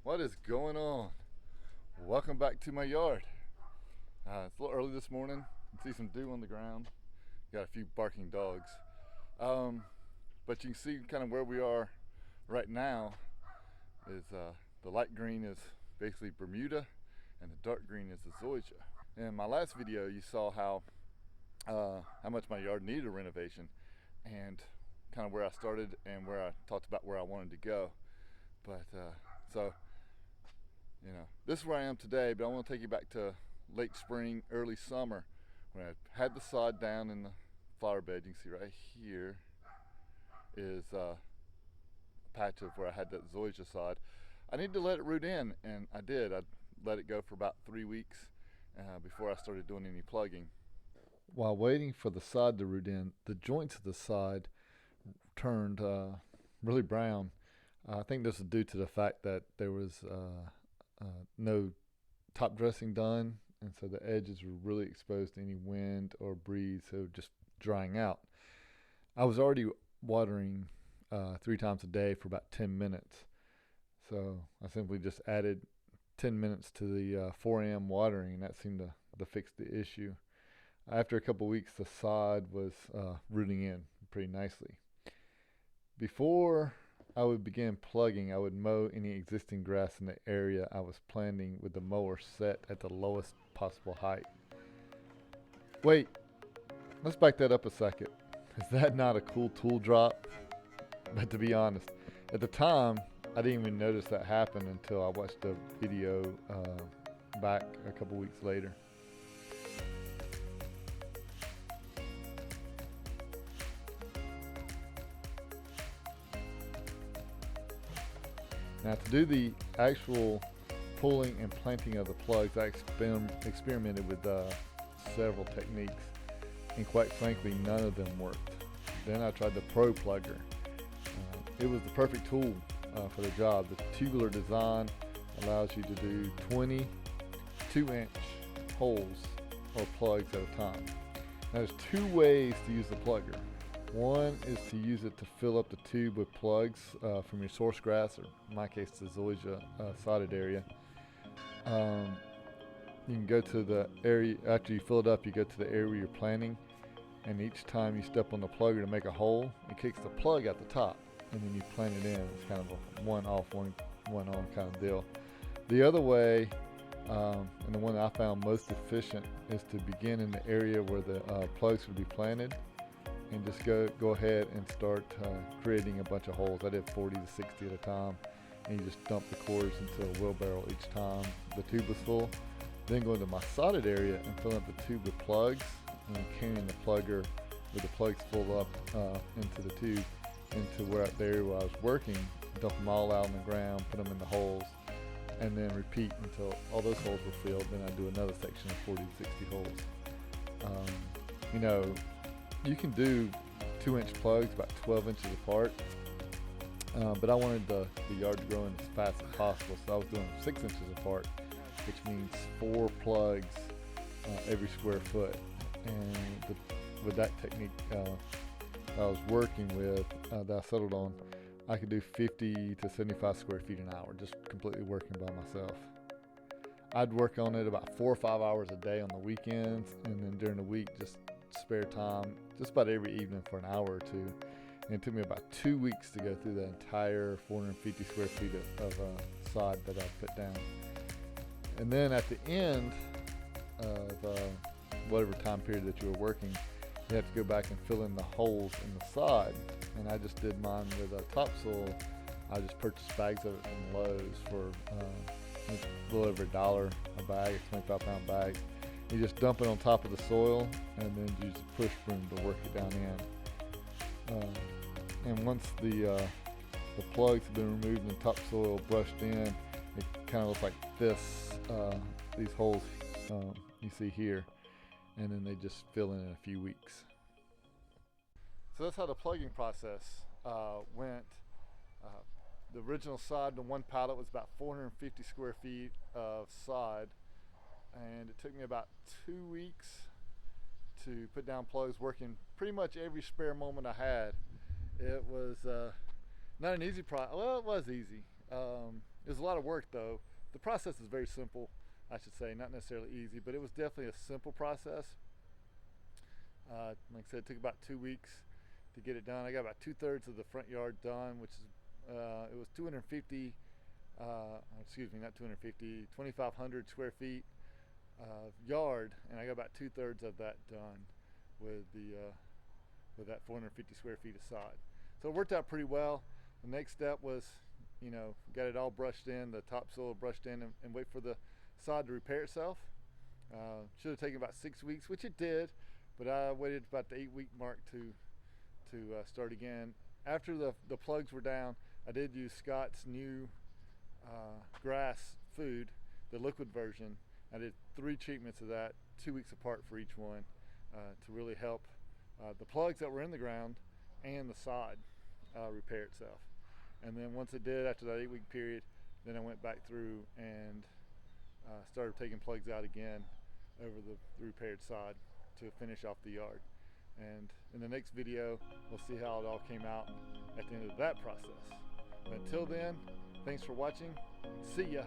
What is going on? Welcome back to my yard. It's a little early this morning. You can see some dew on the ground. Got a few barking dogs. But you can see kind of where we are right now is the light green is basically Bermuda and the dark green is the Zoysia. In my last video you saw how much my yard needed a renovation and kind of where I started and where I talked about where I wanted to go. But so you know, this is where I am today, but I want to take you back to late spring, early summer when I had the sod down in the flower bed. You can see right here is a patch of where I had that Zoysia sod. I needed to let it root in, and I did. I let it go for about 3 weeks before I started doing any plugging. While waiting for the sod to root in, the joints of the sod turned really brown. I think this is due to the fact that there was no top dressing done, and so the edges were really exposed to any wind or breeze, so just drying out. I was already watering 3 times a day for about 10 minutes, so I simply just added 10 minutes to the 4 a.m. watering, and that seemed to fix the issue. After a couple weeks, the sod was rooting in pretty nicely. Before I would begin plugging, I would mow any existing grass in the area I was planting with the mower set at the lowest possible height. Wait, let's back that up a second. Is that not a cool tool drop? But to be honest, at the time, I didn't even notice that happen until I watched the video back a couple weeks later. Now, to do the actual pulling and planting of the plugs, I experimented with several techniques, and quite frankly, none of them worked. Then I tried the Pro Plugger. It was the perfect tool for the job. The tubular design allows you to do 20 2-inch holes or plugs at a time. Now, there's 2 ways to use the plugger. One is to use it to fill up the tube with plugs from your source grass, or in my case the Zoysia sodded area. You can go to the area, after you fill it up, you go to the area where you're planting, and each time you step on the plugger to make a hole, it kicks the plug at the top, and then you plant it in. It's kind of a one off, one on kind of deal. The other way, and the one that I found most efficient, is to begin in the area where the plugs would be planted, and just go ahead and start creating a bunch of holes. I did 40 to 60 at a time, and you just dump the cores into a wheelbarrow each time the tube was full. Then go into my sodded area and fill up the tube with plugs, and carrying the plugger with the plugs full up into the tube, into where the area where I was working, dump them all out on the ground, put them in the holes, and then repeat until all those holes were filled. Then I do another section of 40 to 60 holes. You know, you can do 2-inch plugs about 12 inches apart, but I wanted the yard to grow in as fast as possible, so I was doing 6 inches apart, which means 4 plugs every square foot. And with that technique I was working with, that I settled on, I could do 50 to 75 square feet an hour, just completely working by myself. I'd work on it about 4 or 5 hours a day on the weekends, and then during the week just spare time just about every evening for an hour or two. And it took me about 2 weeks to go through the entire 450 square feet of sod that I put down. And then at the end of whatever time period that you were working, you have to go back and fill in the holes in the sod. And I just did mine with topsoil. I just purchased bags of it from Lowe's for a little over $1 a bag, a 25-pound bag. You just dump it on top of the soil, and then use a push broom to work it down in. And once the plugs have been removed and the topsoil brushed in, it kind of looks like this. These holes you see here, and then they just fill in a few weeks. So that's how the plugging process went. The original sod, the one pallet, was about 450 square feet of sod, and it took me about 2 weeks to put down plugs, working pretty much every spare moment I had. It was not an easy process. Well, it was easy. It was a lot of work though. The process is very simple, I should say, not necessarily easy, but it was definitely a simple process. Like I said, it took about 2 weeks to get it done. I got about 2/3 of the front yard done, which is it was 250, excuse me, not 250, 2,500 square feet yard, and I got about 2/3 of that done with that 450 square feet of sod. So it worked out pretty well. The next step was, got it all brushed in, the topsoil brushed in, and wait for the sod to repair itself. Should have taken about 6 weeks, which it did, but I waited about the 8-week mark to start again. After the plugs were down, I did use Scott's new grass food, the liquid version. I did 3 treatments of that, 2 weeks apart for each one, to really help the plugs that were in the ground and the sod repair itself. And then once it did, after that 8-week period, then I went back through and started taking plugs out again over the repaired sod to finish off the yard. And in the next video, we'll see how it all came out at the end of that process. But until then, thanks for watching. See ya.